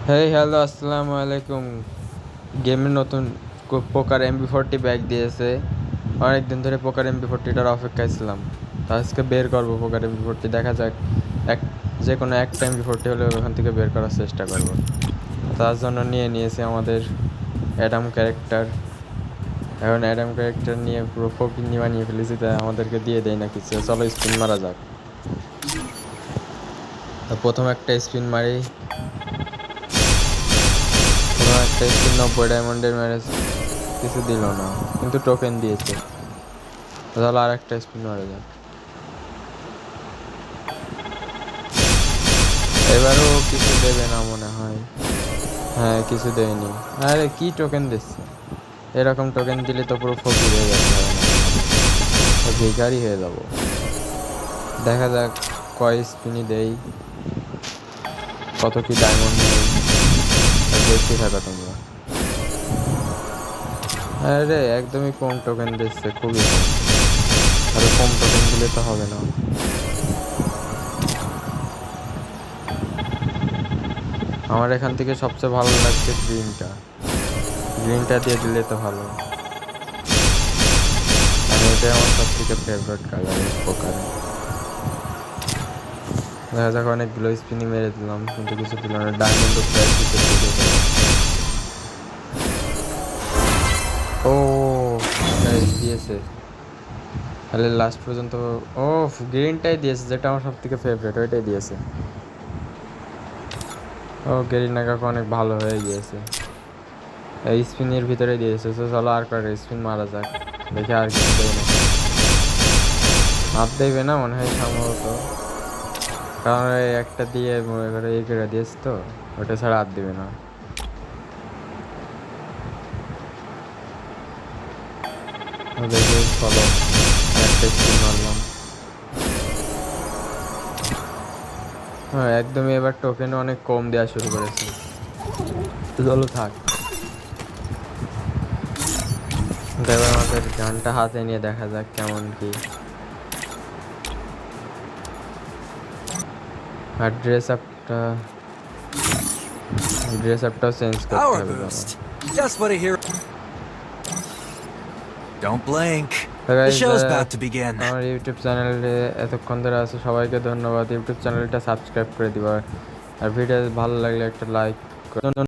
Hello, আসসালামু আলাইকুম। গেমের নতুন পোকার MP40 ব্যাগ দিয়েছে। অনেক দিন ধরে পোকার MP40টার অপেক্ষায় ছিলাম। তো আজকে বের করবো পোকার MP40, দেখা যাক। এক যে কোনো একটা MP40 হলে ওখান থেকে বের করার চেষ্টা করব। তার জন্য নিয়েছি আমাদের অ্যাডাম ক্যারেক্টার। এখন অ্যাডাম ক্যারেক্টার নিয়ে পুরো ফকিন্নি বানিয়ে ফেলেছি, তাই আমাদেরকে দিয়ে দেয় না কিছু। চলো স্পিন মারা যাক। তো প্রথম একটা স্পিন মারি। একটা স্পিন 90 ডায়মন্ডের ম্যারেজ কিছু দিল না, কিন্তু টোকেন দিয়েছে। তাহলে আর একটা স্পিন মারা যাক। এবারও কিছু দেবে না মনে হয়। হ্যাঁ, কিছু দেয়নি। আরে কি টোকেন দিচ্ছে! এরকম টোকেন দিলে তো পুরো ফকির হয়ে যাচ্ছে, ভিখারি হয়ে যাবো। দেখা যাক কয় স্পিনই দেই, কত কি ডায়মন্ড নেই, দেখতে থাকো তোমরা। আরে একদমই কম টোকেন দিচ্ছে, খুবই কম। আরো কম টোকেন দিলে তো হবে না। আমার এখান থেকে সবচেয়ে ভালো লাগছে গ্রিনটা। গ্রিনটা দিয়ে দিলে তো ভালো। আর এটাই আমার সব থেকে ফেভারিট কালার পোকারে। দেখা যাক, অনেকগুলো স্পিনই মেরে দিলাম, কিন্তু কিছু দিল না। ডায়মন্ড প্রাইস ও দিয়েছে, তাহলে লাস্ট পর্যন্ত। ও, গ্রিনটাই দিয়েছে, যেটা আমার সব থেকে ফেভারিট, ওইটাই দিয়েছে। ও, গেরিনা কাকু অনেক ভালো হয়ে গিয়েছে। এই স্পিনের ভিতরে দিয়েছে। তো চলো আর কয়েকটা স্পিন মারা যাক, দেখে আর কিছু দেয় না। হাত দেবে না মনে হয় সম্ভবত, কারণ ওই একটা দিয়ে মনে করে এই করে দিয়েছে, তো ওটা ছাড়া হাত দেবে না। দেখে চলো একটা স্পিন মারলাম। হ্যাঁ, একদমই এবার টোকেন অনেক কম দেওয়া শুরু করেছে। তো চলো থাক। এবার আমাদের গানটা হাতে নিয়ে দেখা যাক কেমন কি। আর ড্রেস আপটাও চেঞ্জ করতে হবে। Just what a hero. Don't blink. তো The guys, show's about to begin. আমার ইউটিউব চ্যানেলে এতক্ষণ ধরে আছে সবাইকে ধন্যবাদ। ইউটিউব চ্যানেলটা সাবস্ক্রাইব করে দিবা, আর ভিডিও ভালো লাগলে একটা লাইক